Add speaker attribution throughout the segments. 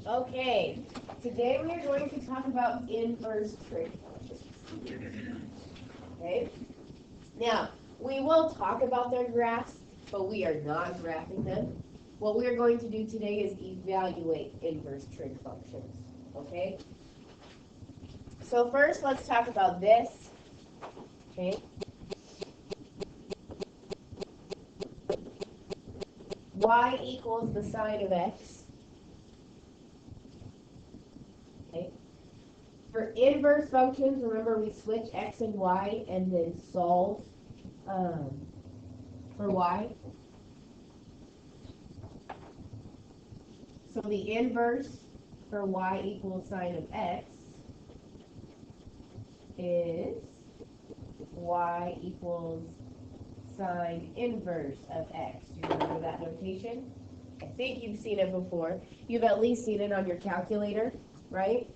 Speaker 1: Okay, today we are going to talk about inverse trig functions. Okay, now we will talk about their graphs, but we are not graphing them. What we are going to do today is evaluate inverse trig functions. Okay, so first let's talk about this. Okay, y equals the sine of x. Okay. For inverse functions, remember we switch x and y and then solve for y. So the inverse for y equals sine of x is y equals sine inverse of x. Do you remember that notation? I think you've seen it before. You've at least seen it on your calculator, right?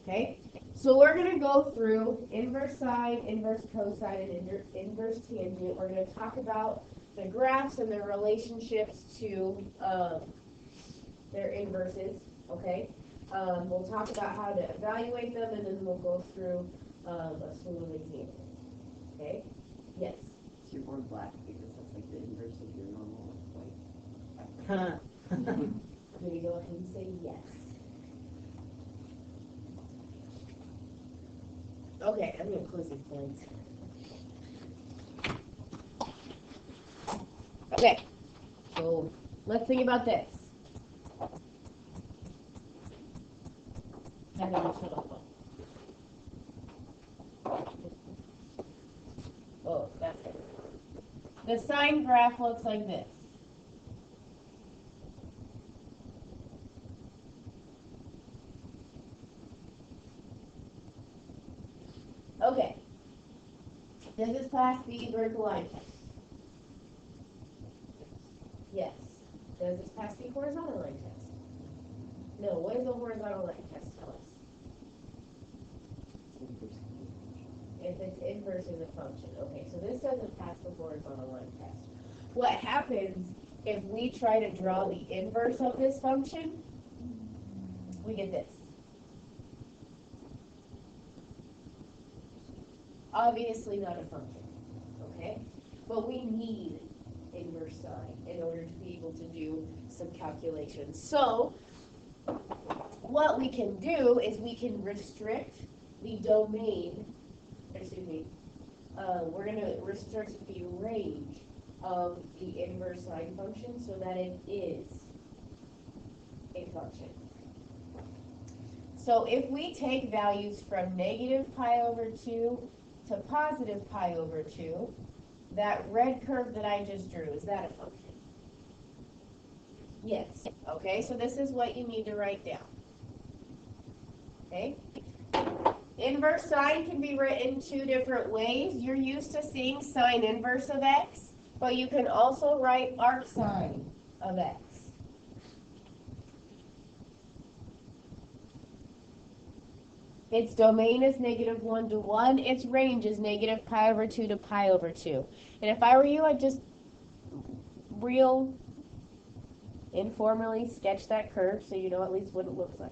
Speaker 1: Okay, so we're going to go through inverse sine, inverse cosine, and inverse tangent. We're going to talk about the graphs and their relationships to their inverses, okay? We'll talk about how to evaluate them, and then we'll go through a slew of examples, okay? Yes?
Speaker 2: Is your board black because that's like the inverse of your normal white?
Speaker 1: I'm going to go ahead and say yes. Okay, I'm going to close these blinds. Okay, so let's think about this. Oh, that's it. The sine graph looks like this. Okay. Does this class B vertical line test? Yes. Does this pass the horizontal line test? No. What does the horizontal line test tell us? If it's inverse in the function. Okay, so this doesn't pass the horizontal line test. What happens if we try to draw the inverse of this function? We get this. Obviously not a function, okay? But we need inverse sine in order to be able to do some calculations. So what we can do is we can restrict the domain, we're going to restrict the range of the inverse sine function so that it is a function. So if we take values from negative pi over 2 to positive pi over 2, that red curve that I just drew, is that a function? Yes. Okay, so this is what you need to write down. Okay? Inverse sine can be written two different ways. You're used to seeing sine inverse of x, but you can also write arc sine of x. Its domain is negative 1 to 1. Its range is negative pi over 2 to pi over 2. And if I were you, I'd just real informally sketch that curve so you know at least what it looks like.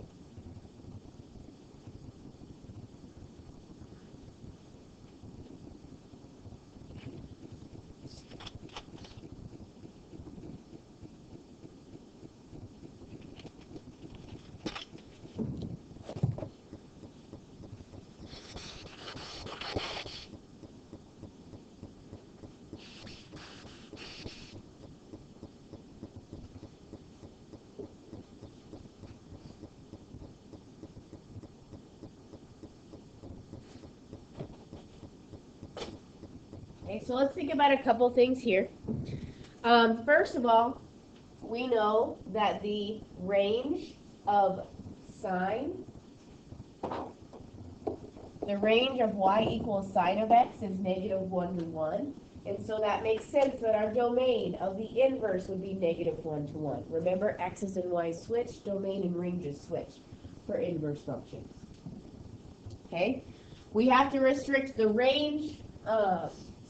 Speaker 1: Okay, so let's think about a couple things here. First of all, we know that the range of sine, the range of y equals sine of x is negative 1 to 1. And so that makes sense that our domain of the inverse would be negative 1 to 1. Remember, x's and y's switch, domain and ranges switch for inverse functions. Okay? We have to restrict the range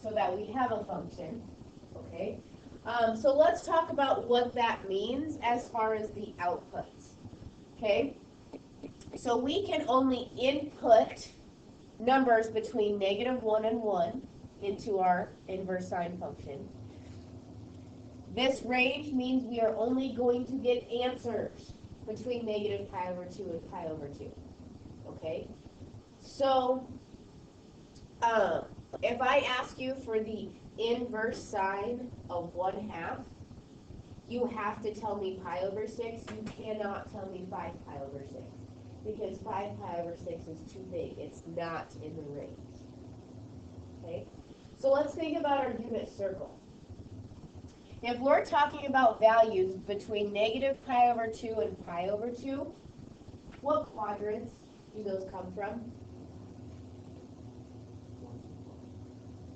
Speaker 1: so that we have a function. Okay? So let's talk about what that means as far as the outputs. Okay? So we can only input numbers between -1 and 1 into our inverse sine function. This range means we are only going to get answers between -pi/2 and pi/2. Okay? So, if I ask you for the inverse sine of 1/2, you have to tell me pi/6. You cannot tell me 5pi/6 because 5pi/6 is too big. It's not in the range. Okay? So let's think about our unit circle. If we're talking about values between -pi/2 and pi/2, what quadrants do those come from?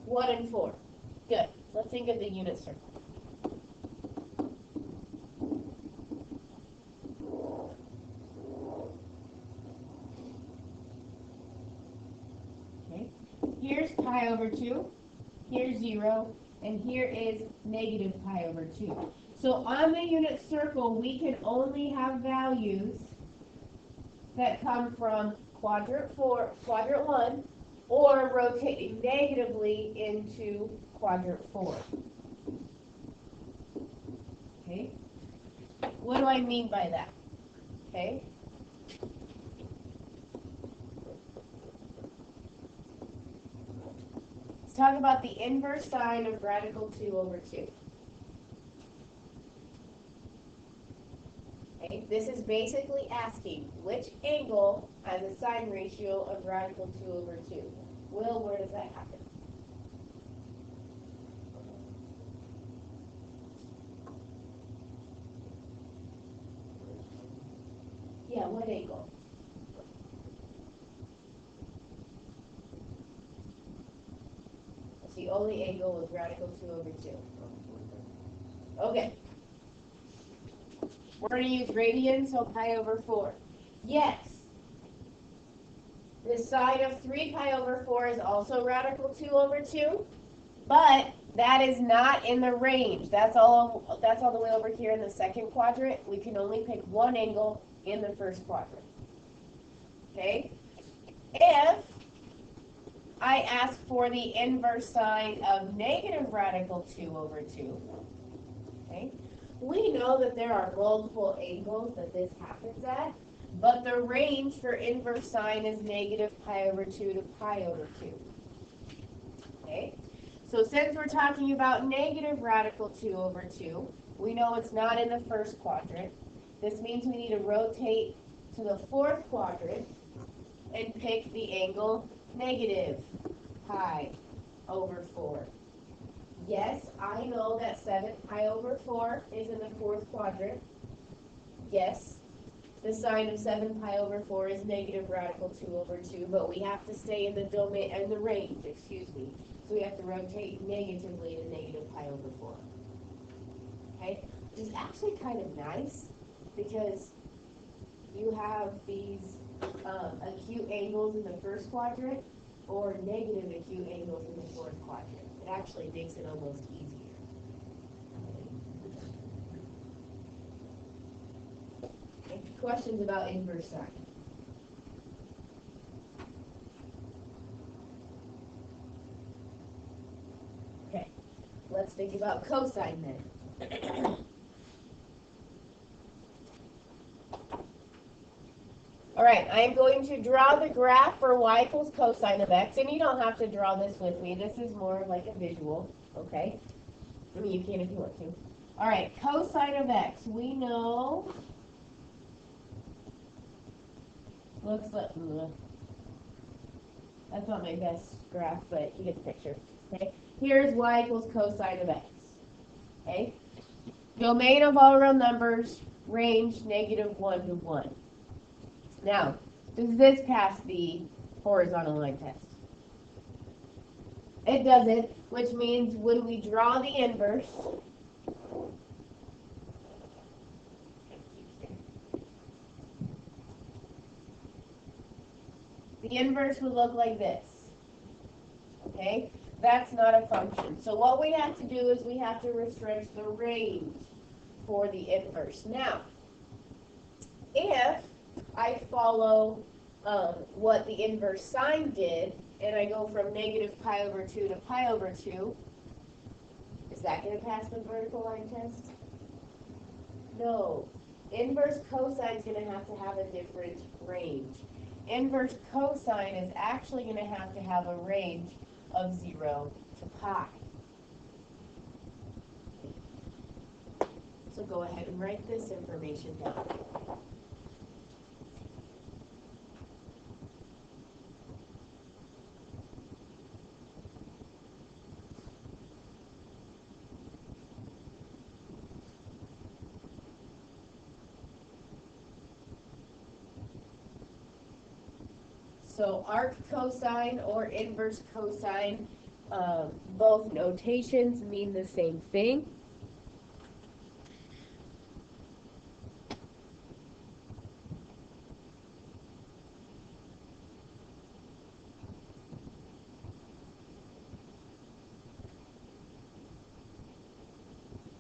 Speaker 1: 1 and 4. Good. Let's think of the unit circle. Okay. Here's pi/2. Here's 0. And here is -pi/2. So on the unit circle, we can only have values that come from quadrant 1, or rotating negatively into quadrant 4. Okay? What do I mean by that? Okay? Let's talk about the inverse sine of radical 2/2. Okay? This is basically asking which angle has a sine ratio of radical 2/2. Will, where does that happen? Yeah, what angle? It's the only angle with radical 2/2. Okay. We're going to use radians, so pi/4. Yes. The sine of 3pi/4 is also radical 2/2, but that is not in the range. That's all the way over here in the second quadrant. We can only pick one angle in the first quadrant. Okay? If I ask for the inverse sine of negative radical 2/2, okay, we know that there are multiple angles that this happens at, but the range for inverse sine is -pi/2 to pi/2. Okay? So since we're talking about negative radical 2/2, we know it's not in the first quadrant. This means we need to rotate to the fourth quadrant and pick the angle -pi/4. Yes, I know that 7pi/4 is in the fourth quadrant. Yes, the sine of 7pi/4 is negative radical 2/2, but we have to stay in the domain and the range, So we have to rotate negatively to -pi/4. Okay, which is actually kind of nice because you have these acute angles in the first quadrant or negative acute angles in the fourth quadrant. It actually makes it almost easier. Okay. Questions about inverse sine? Okay, let's think about cosine then. All right, I am going to draw the graph for y equals cosine of x, and you don't have to draw this with me. This is more like a visual, okay? I mean, you can if you want to. All right, cosine of x, we know, looks like, that's not my best graph, but you get the picture, okay? Here's y equals cosine of x, okay? Domain of all real numbers, range -1 to 1. Now, does this pass the horizontal line test? It doesn't, which means when we draw the inverse, the inverse would look like this. Okay? That's not a function. So what we have to do is we have to restrict the range for the inverse. Now, if I follow what the inverse sign did, and I go from negative pi over 2 to pi over 2, is that going to pass the vertical line test? No. Inverse cosine is going to have a different range. Inverse cosine is actually going to have a range of 0 to pi. So go ahead and write this information down. So arc cosine or inverse cosine, both notations mean the same thing.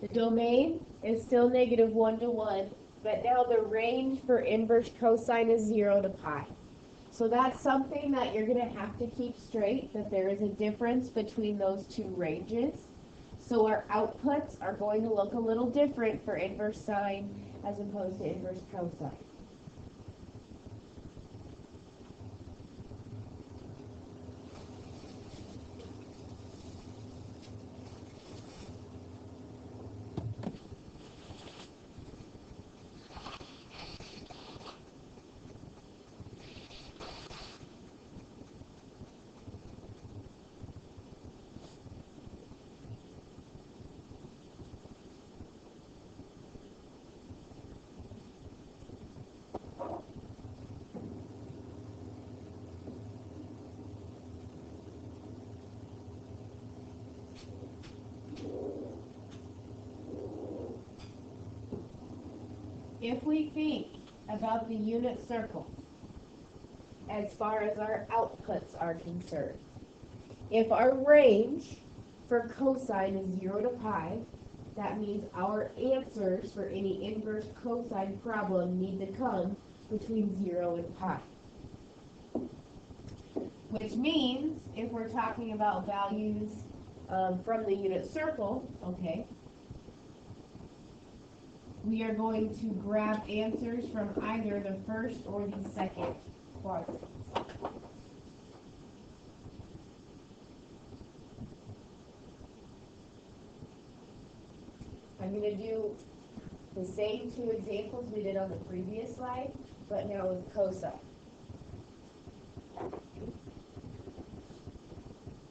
Speaker 1: The domain is still negative 1 to 1, but now the range for inverse cosine is 0 to pi. So that's something that you're going to have to keep straight, that there is a difference between those two ranges. So our outputs are going to look a little different for inverse sine as opposed to inverse cosine. If we think about the unit circle as far as our outputs are concerned, if our range for cosine is 0 to pi, that means our answers for any inverse cosine problem need to come between 0 and pi. Which means, if we're talking about values from the unit circle, okay, we are going to grab answers from either the first or the second quadrant. I'm going to do the same two examples we did on the previous slide, but now with cosine.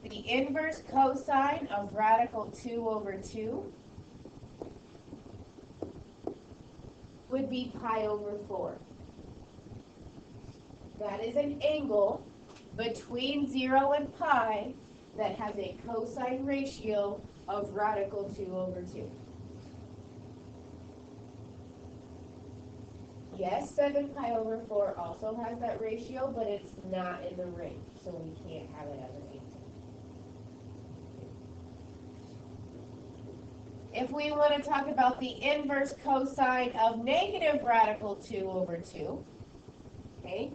Speaker 1: The inverse cosine of radical 2 over 2 would be pi over 4. That is an angle between 0 and pi that has a cosine ratio of radical 2 over 2. Yes, 7 pi over 4 also has that ratio, but it's not in the range, so we can't have it as an answer. If we want to talk about the inverse cosine of negative radical 2 over 2, okay,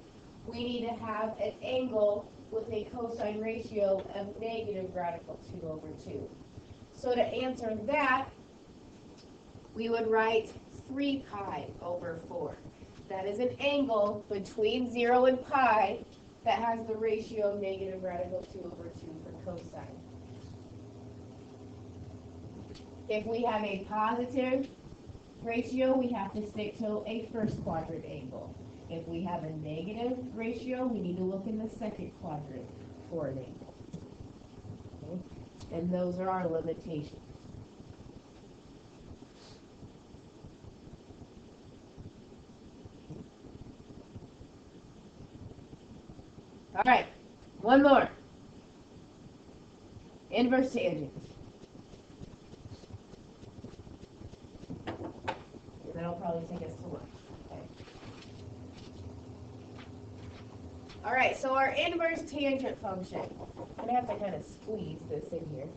Speaker 1: we need to have an angle with a cosine ratio of negative radical 2 over 2. So to answer that, we would write 3 pi over 4. That is an angle between 0 and pi that has the ratio of negative radical 2 over 2 for cosine. If we have a positive ratio, we have to stick to a first quadrant angle. If we have a negative ratio, we need to look in the second quadrant for an angle. Okay? And those are our limitations. All right, one more. Inverse tangent. That'll probably take us to lunch. Okay. All right, so our inverse tangent function. gonna have to kind of squeeze this in here.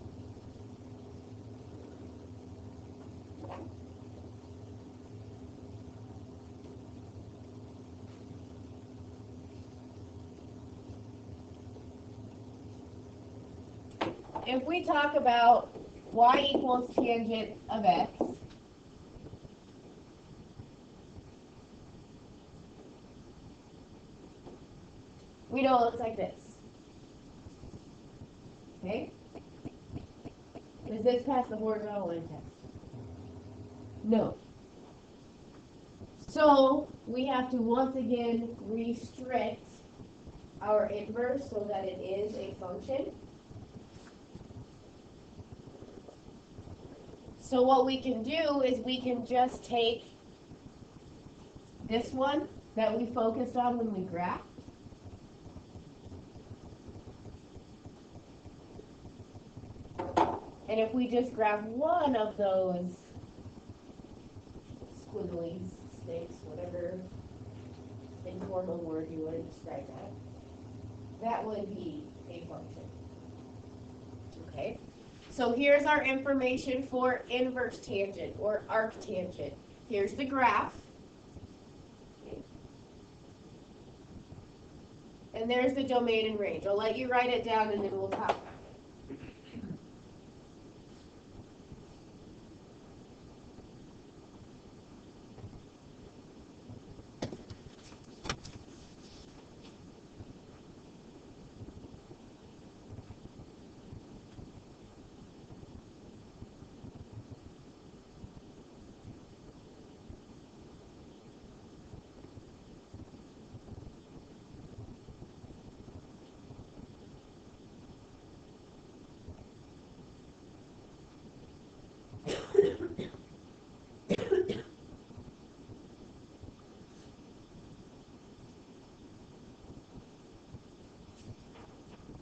Speaker 1: If we talk about y equals tangent of x, we know it looks like this. Okay? Does this pass the horizontal line test? No. So we have to once again restrict our inverse so that it is a function. So what we can do is we can just take this one that we focused on when we graphed. And if we just grab one of those squigglies, snakes, whatever informal word you want to describe that, that would be a function. Okay? So here's our information for inverse tangent or arctangent. Here's the graph. And there's the domain and range. I'll let you write it down and then we'll talk.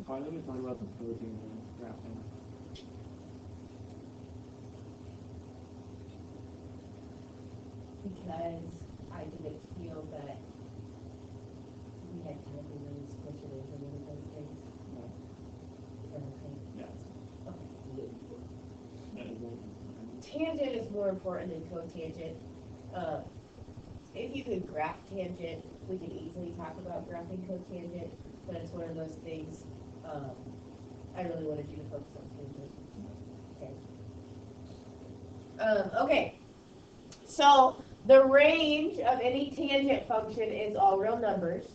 Speaker 3: Let me talk about the protein graphing.
Speaker 1: Because I didn't feel that we had time to really push it into one of those things. Is that okay?
Speaker 3: Yes.
Speaker 1: Okay. Tangent is more important than cotangent. If you could graph tangent, we could easily talk about graphing cotangent, but it's one of those things I really wanted you to focus on tangent. Okay. Okay. So the range of any tangent function is all real numbers,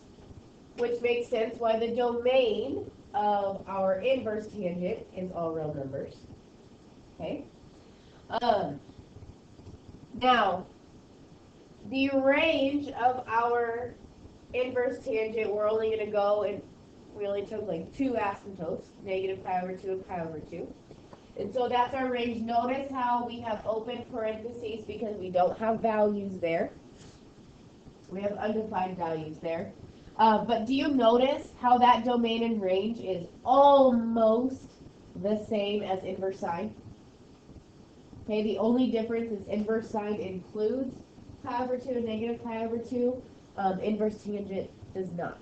Speaker 1: which makes sense why the domain of our inverse tangent is all real numbers. Okay. Now, the range of our inverse tangent, we're only going to go, and we only took like two asymptotes, negative pi over 2 and pi over 2. And so that's our range. Notice how we have open parentheses because we don't have values there. We have undefined values there. But do you notice how that domain and range is almost the same as inverse sine? Okay, the only difference is inverse sine includes pi over 2 and negative pi over 2. Inverse tangent does not.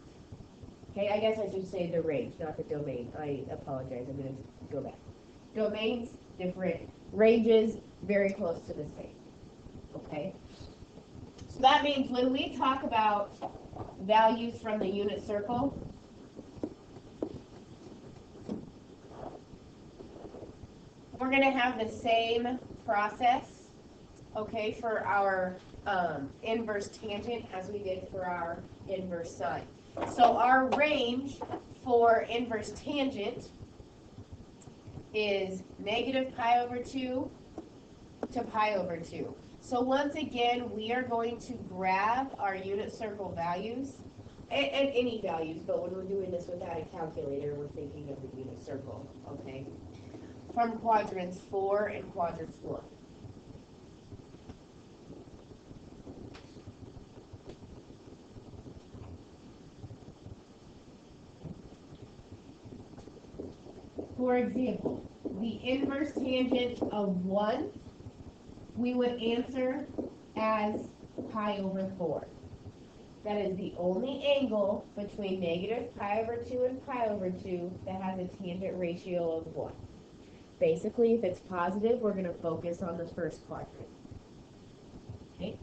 Speaker 1: Okay, I guess I should say the range, not the domain. I apologize. I'm going to go back. Domains, different. Ranges, very close to the same. Okay? So that means when we talk about values from the unit circle, we're going to have the same process, okay, for our inverse tangent as we did for our inverse sine. So our range for inverse tangent is negative pi over 2 to pi over 2. So once again, we are going to grab our unit circle values, and any values, but when we're doing this without a calculator, we're thinking of the unit circle, okay? From quadrants 4 and quadrants 1. For example, the inverse tangent of 1, we would answer as pi over 4. That is the only angle between negative pi over 2 and pi over 2 that has a tangent ratio of 1. Basically, if it's positive, we're going to focus on the first quadrant. Okay?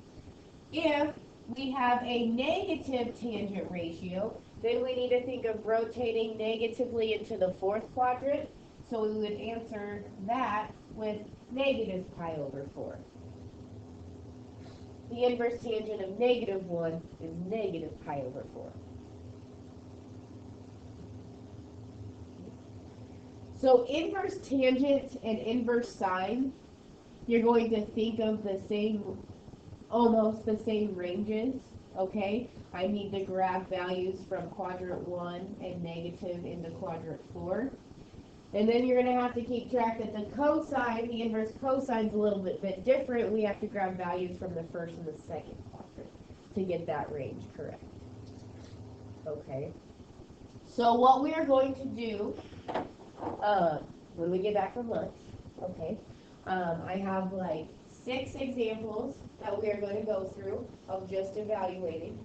Speaker 1: If we have a negative tangent ratio, then we need to think of rotating negatively into the fourth quadrant. So we would answer that with negative pi over 4. The inverse tangent of negative 1 is negative pi over 4. So inverse tangent and inverse sine, you're going to think of the same, almost the same ranges, okay? I need to grab values from quadrant 1 and negative into quadrant 4. And then you're going to have to keep track that the cosine, the inverse cosine is a little bit different. We have to grab values from the first and the second quadrant to get that range correct. Okay. So what we are going to do when we get back from lunch, okay, I have like 6 examples that we are going to go through of just evaluating.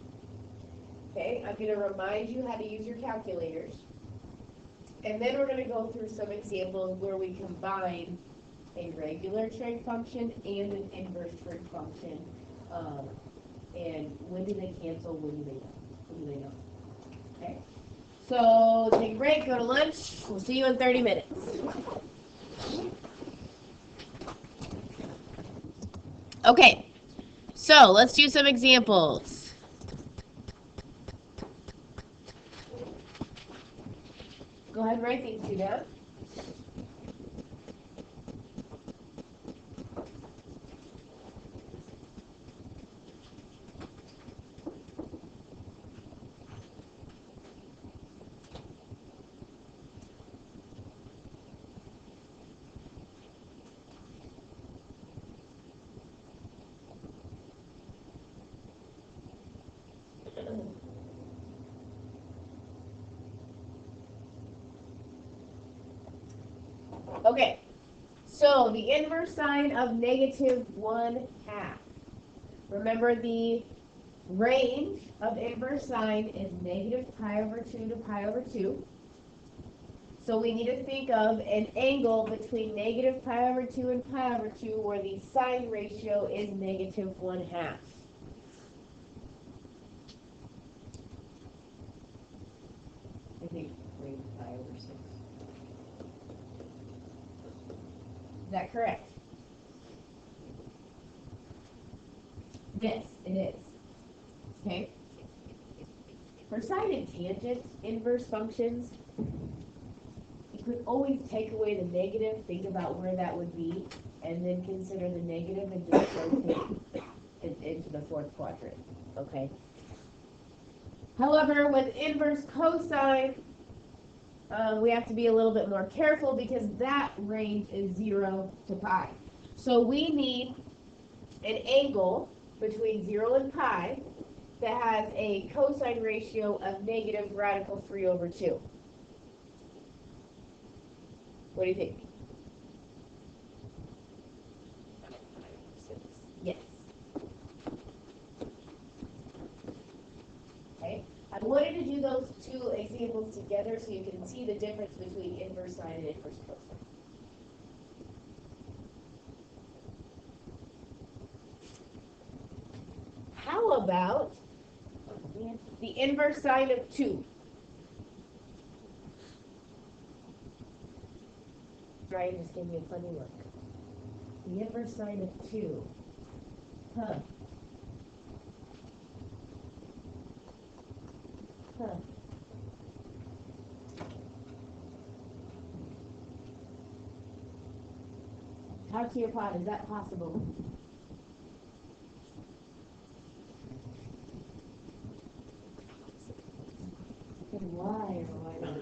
Speaker 1: Okay, I'm going to remind you how to use your calculators. And then we're going to go through some examples where we combine a regular trig function and an inverse trig function. And when do they cancel, when do they not? When do they not? Okay. So take a break, go to lunch. We'll see you in 30 minutes. Okay, so let's do some examples. Go ahead and write these two down. Okay, so the inverse sine of negative 1/2. Remember, the range of inverse sine is negative pi over 2 to pi over 2. So we need to think of an angle between negative pi over 2 and pi over 2 where the sine ratio is negative 1/2.
Speaker 2: I think maybe pi over 6.
Speaker 1: Is that correct? Yes, it is. Okay. For sine and tangent inverse functions, you could always take away the negative, think about where that would be, and then consider the negative and just rotate it into the fourth quadrant. Okay. However, with inverse cosine, we have to be a little bit more careful because that range is 0 to pi. So we need an angle between 0 and pi that has a cosine ratio of negative radical 3 over 2. What do you think? Yes. Okay. I wanted to do those two examples together so you can see the difference between inverse sine and inverse cosine. How about the inverse sine of 2? Ryan just gave me a funny look. The inverse sine of 2. Huh. Huh. Talk to your pod, is that possible? And why or why not?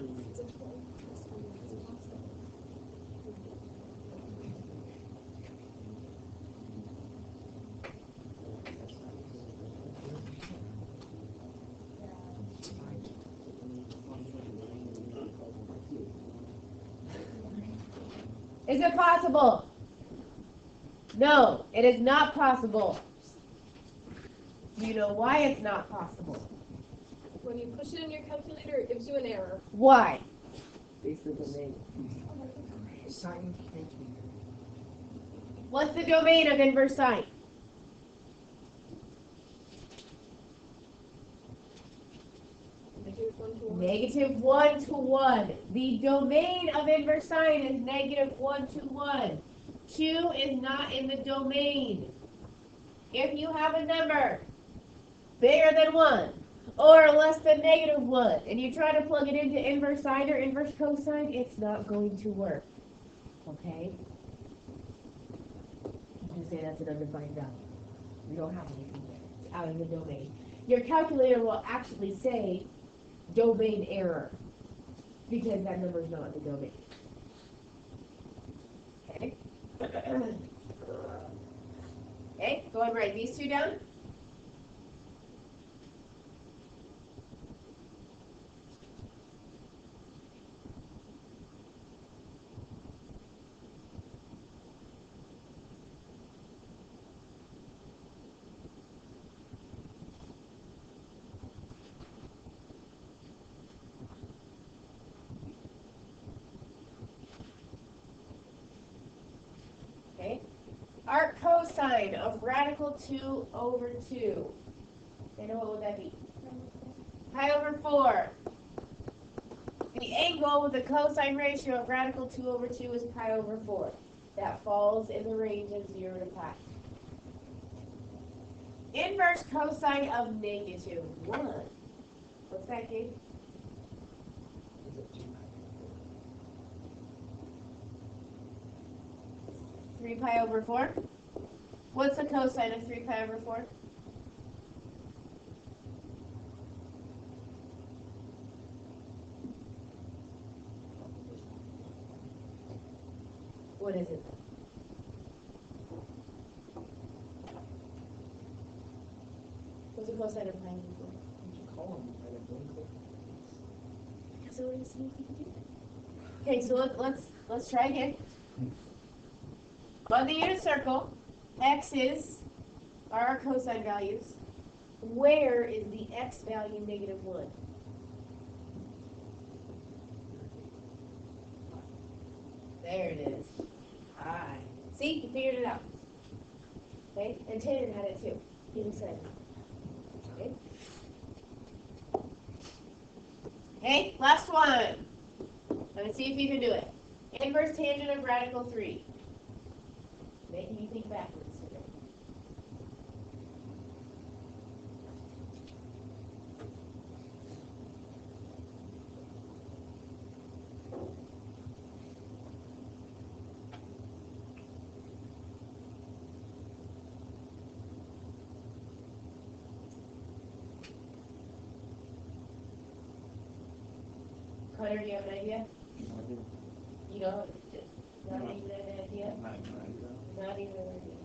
Speaker 1: Is it possible? No, it is not possible. Do you know why it's not possible?
Speaker 4: When you push it in your calculator, it gives you an error.
Speaker 1: Why?
Speaker 2: Base the domain.
Speaker 3: Sine can't be.
Speaker 1: What's the domain of inverse sine?
Speaker 4: Negative 1 to 1.
Speaker 1: -1 to 1. The domain of inverse sine is -1 to 1. 2 is not in the domain. If you have a number bigger than 1 or less than -1 and you try to plug it into inverse sine or inverse cosine, it's not going to work. Okay? You say that's an undefined value. You don't have anything there. It's out of the domain. Your calculator will actually say domain error because that number is not in the domain. Okay? Okay, go and write these two down. Okay. Arc cosine of radical 2 over 2. And what would that be? Pi over 4. The angle with the cosine ratio of radical 2 over 2 is pi over 4. That falls in the range of 0 to pi. Inverse cosine of -1. What's that, Gabe?
Speaker 3: Is it 2
Speaker 1: 3 pi over 4. What's the cosine of 3 pi over 4? What is it? What's the cosine of pi over 4?
Speaker 3: Would you call them by the blinker?
Speaker 1: Because I want to see if you can do it. Okay, so let's try again. On the unit circle, x's are our cosine values. Where is the x value -1? There it is. Alright. See, you figured it out. Okay, and Taylor had it too. He said it. Okay. Okay, last one. Let's see if you can do it. Inverse tangent of radical 3. Making you think backwards today. Connor, do you have an idea? You don't? Not even an idea? Not even an idea.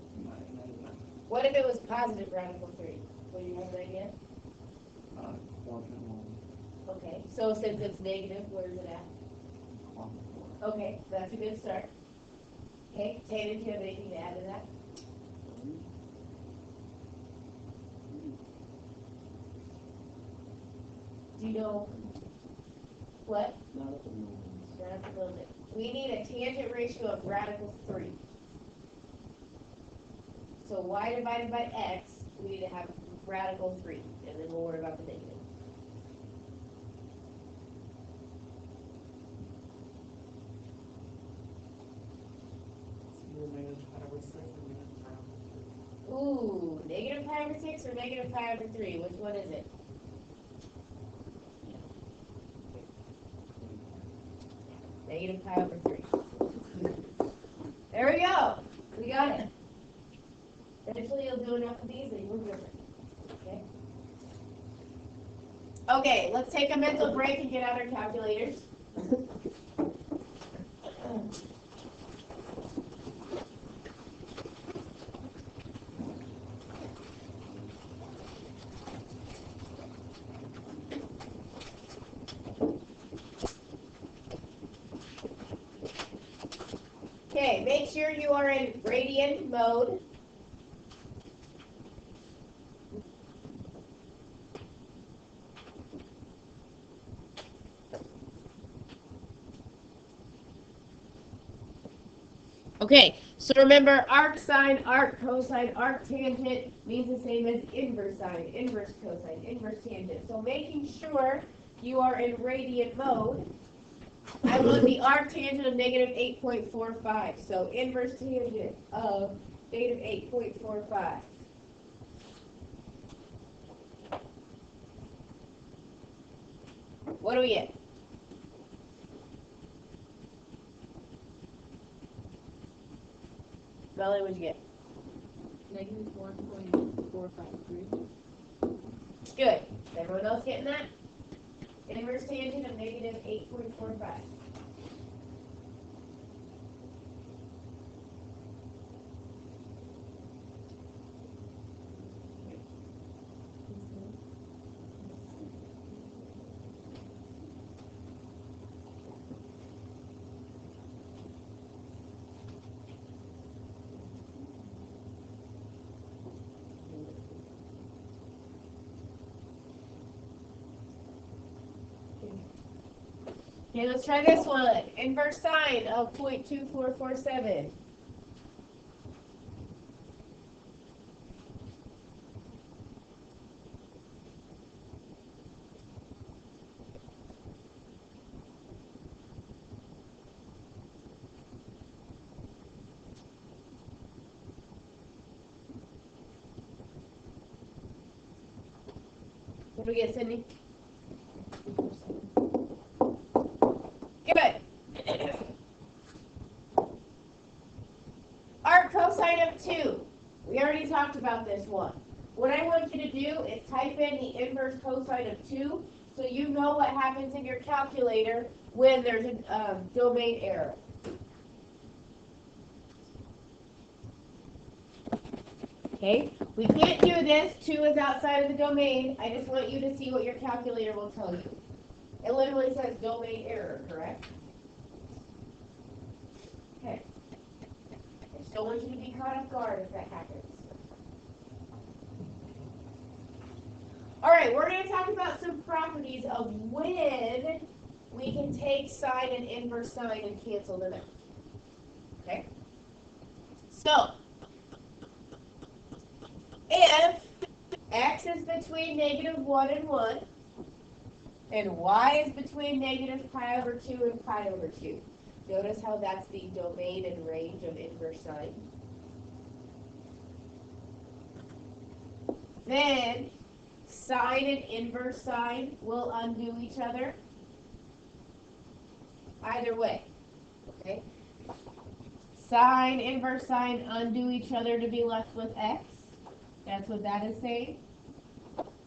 Speaker 1: What if it was positive radical 3? Would you have an idea? Okay, so since it's negative, where is it at? Okay, that's a good start. Okay, Taylor, do you have anything to add to that? Do you know what?
Speaker 2: Not at the moment.
Speaker 1: Not at the moment. We need a tangent ratio of radical 3. So y divided by x, we need to have radical 3, and then we'll worry about the negative. Ooh, negative pi over 6 or negative pi over 3? Which one is it? Negative pi over 3. There we go. We got it. Eventually you'll do enough of these that you'll remember. Okay? Okay, let's take a mental break and get out our calculators. Okay, make sure you are in radian mode. Okay, so remember arc sine, arc cosine, arc tangent means the same as inverse sine, inverse cosine, inverse tangent. So making sure you are in radian mode, I want the arc tangent of negative 8.45. So inverse tangent of negative 8.45. What do we get? Melanie, what'd you get?
Speaker 4: Negative 1.453.
Speaker 1: Good. Is everyone else getting that? Inverse tangent of negative 8.45. Okay, let's try this one. Inverse sine of 0.2447. What do we get, Sydney? Good. Arc cosine of 2. We already talked about this one. What I want you to do is type in the inverse cosine of 2 so you know what happens in your calculator when there's a domain error. Okay, we can't do this. 2 is outside of the domain. I just want you to see what your calculator will tell you. It literally says domain error, correct? Okay. I just don't want you to be caught off guard if that happens. All right, we're going to talk about some properties of when we can take sine and inverse sine and cancel them out. Okay? So, if x is between negative 1 and 1, and y is between negative pi over 2 and pi over 2. Notice how that's the domain and range of inverse sine. Then sine and inverse sine will undo each other. Either way. Okay? Sine, inverse sine undo each other to be left with x. That's what that is saying.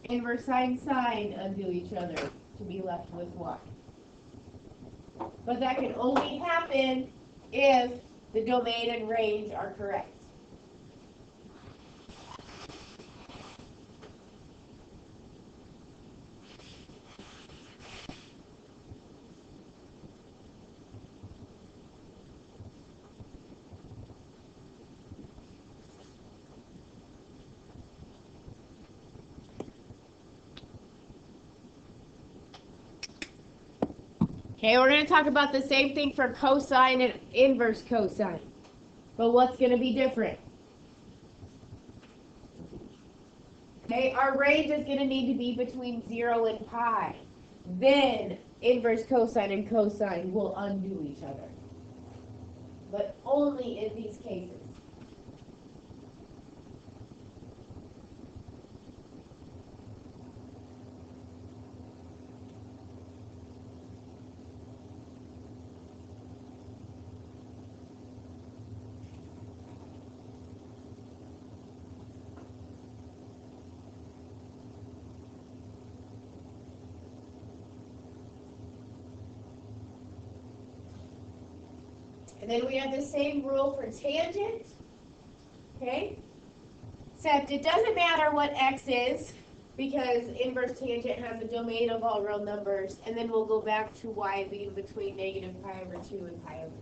Speaker 1: Inverse sine, sine undo each other to be left with y. But that can only happen if the domain and range are correct. Okay, we're going to talk about the same thing for cosine and inverse cosine. But what's going to be different? Okay, our range is going to need to be between 0 and pi. Then inverse cosine and cosine will undo each other. But only in these cases. And then we have the same rule for tangent. Okay? Except it doesn't matter what x is, because inverse tangent has a domain of all real numbers, and then we'll go back to y being between negative pi over 2 and pi over 2.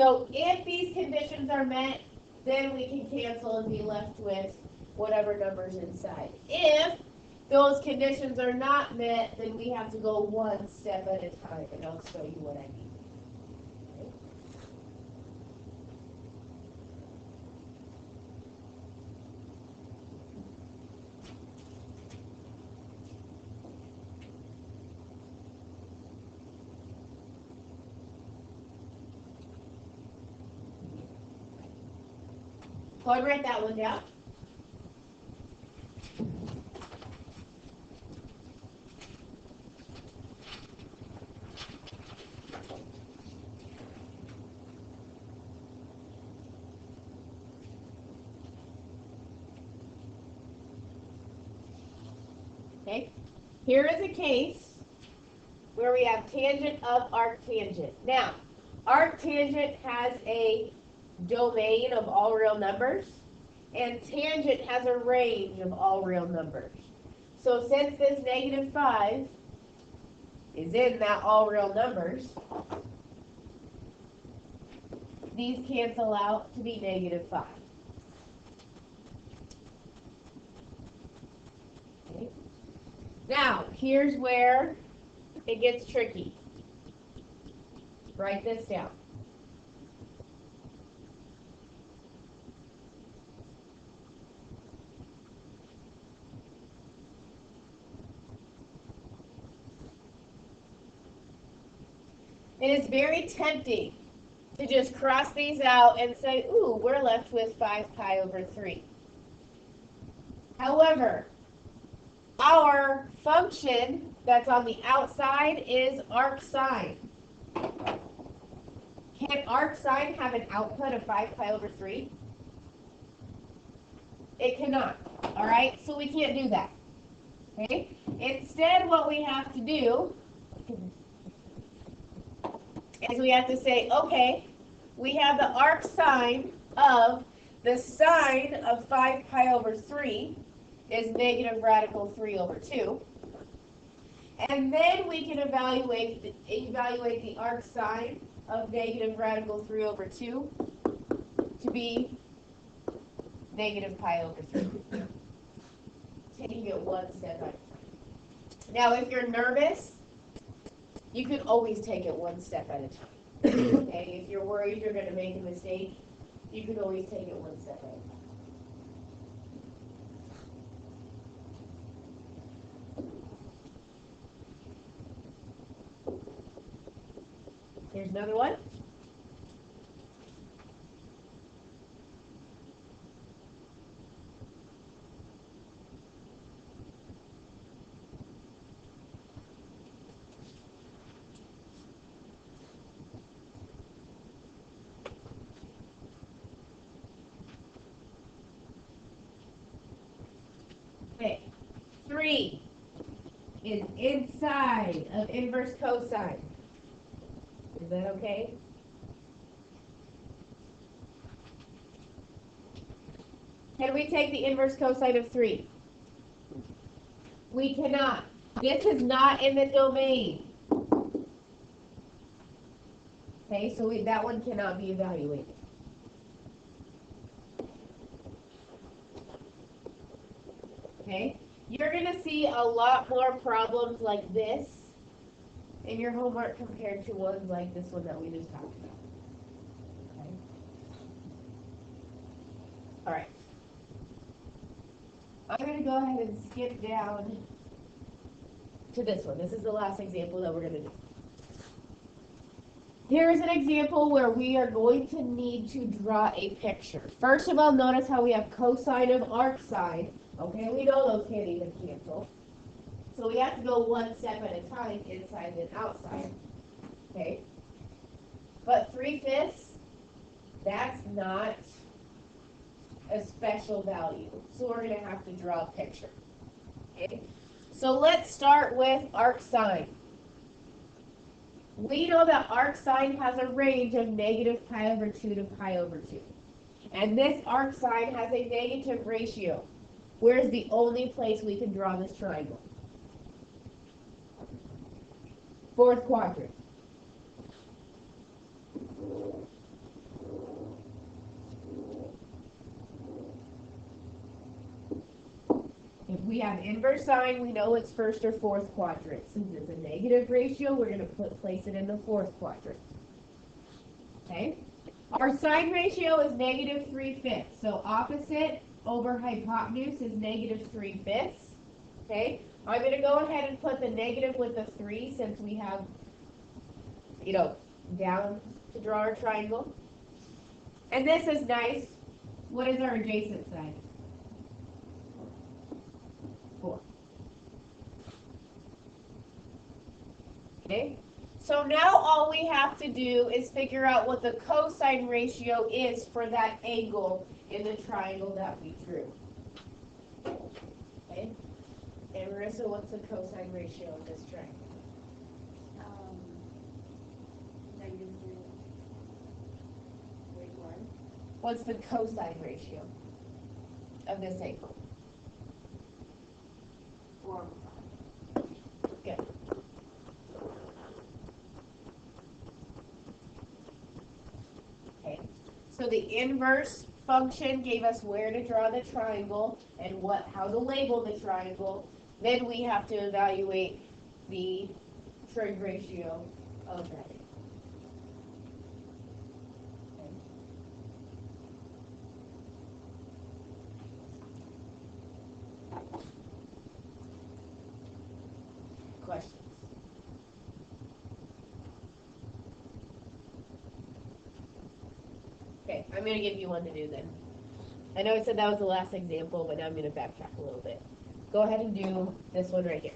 Speaker 1: So if these conditions are met, then we can cancel and be left with whatever number's inside. If those conditions are not met, then we have to go one step at a time, and I'll show you what I mean. So I write that one down. Okay, here is a case where we have tangent of arctangent. Now, arctangent has a domain of all real numbers, and tangent has a range of all real numbers. So since this -5 is in that all real numbers, these cancel out to be -5. Okay. Now, here's where it gets tricky. Write this down. It is very tempting to just cross these out and say, ooh, we're left with 5 pi over 3. However, our function that's on the outside is arcsine. Can arcsine have an output of 5 pi over 3? It cannot, all right? So we can't do that, okay? Instead, what we have to do is we have to say, okay, we have the arcsine of the sine of 5 pi over 3 is negative radical 3 over 2. And then we can evaluate the arcsine of negative radical 3 over 2 to be negative pi over 3. Taking it one step at a time. Now, if you're nervous, you can always take it one step at a time. Okay? If you're worried you're going to make a mistake, you can always take it one step at a time. Here's another one. Okay, 3 is inside of inverse cosine. Is that okay? Can we take the inverse cosine of 3? We cannot. This is not in the domain. Okay, so that one cannot be evaluated. Okay, you're going to see a lot more problems like this in your homework compared to ones like this one that we just talked about. Okay. All right. I'm going to go ahead and skip down to this one. This is the last example that we're going to do. Here's an example where we are going to need to draw a picture. First of all, notice how we have cosine of arcsine. Okay, we know those can't even cancel. So we have to go one step at a time, inside and outside. Okay? But 3/5, that's not a special value. So we're going to have to draw a picture. Okay? So let's start with arcsine. We know that arcsine has a range of negative pi over 2 to pi over 2. And this arcsine has a negative ratio. Where's the only place we can draw this triangle? Fourth quadrant. we have inverse sine, we know it's first or fourth quadrant. Since it's a negative ratio, we're going to place it in the fourth quadrant. Okay? Our sine ratio is negative 3/5. So opposite over hypotenuse is negative 3/5. Okay? I'm going to go ahead and put the negative with the 3 since we have, down to draw our triangle. And this is nice. What is our adjacent side? 4. Okay? So now all we have to do is figure out what the cosine ratio is for that angle in the triangle that we drew. Okay? And Marissa, what's the cosine ratio of this triangle? What's the cosine ratio of this angle?
Speaker 2: 4.
Speaker 1: Good. Okay. So the inverse function gave us where to draw the triangle and how to label the triangle. Then we have to evaluate the trig ratio of that. Questions? Okay, I'm going to give you one to do then. I know I said that was the last example, but now I'm going to backtrack a little bit. Go ahead and do this one right here.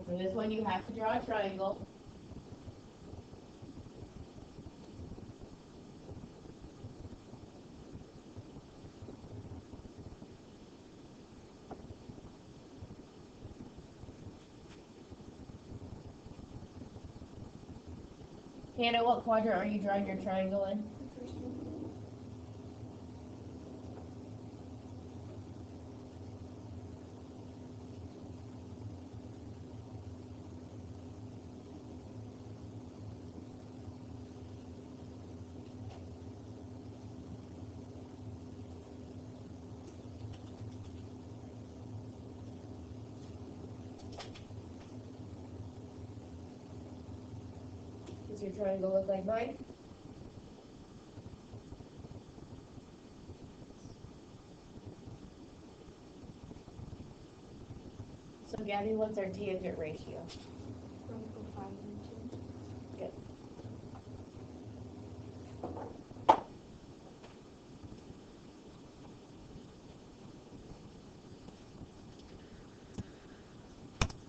Speaker 1: For this one, you have to draw a triangle. Hannah, what quadrant are you drawing your triangle in? Does your triangle look like mine? So Gabby, what's our tangent ratio?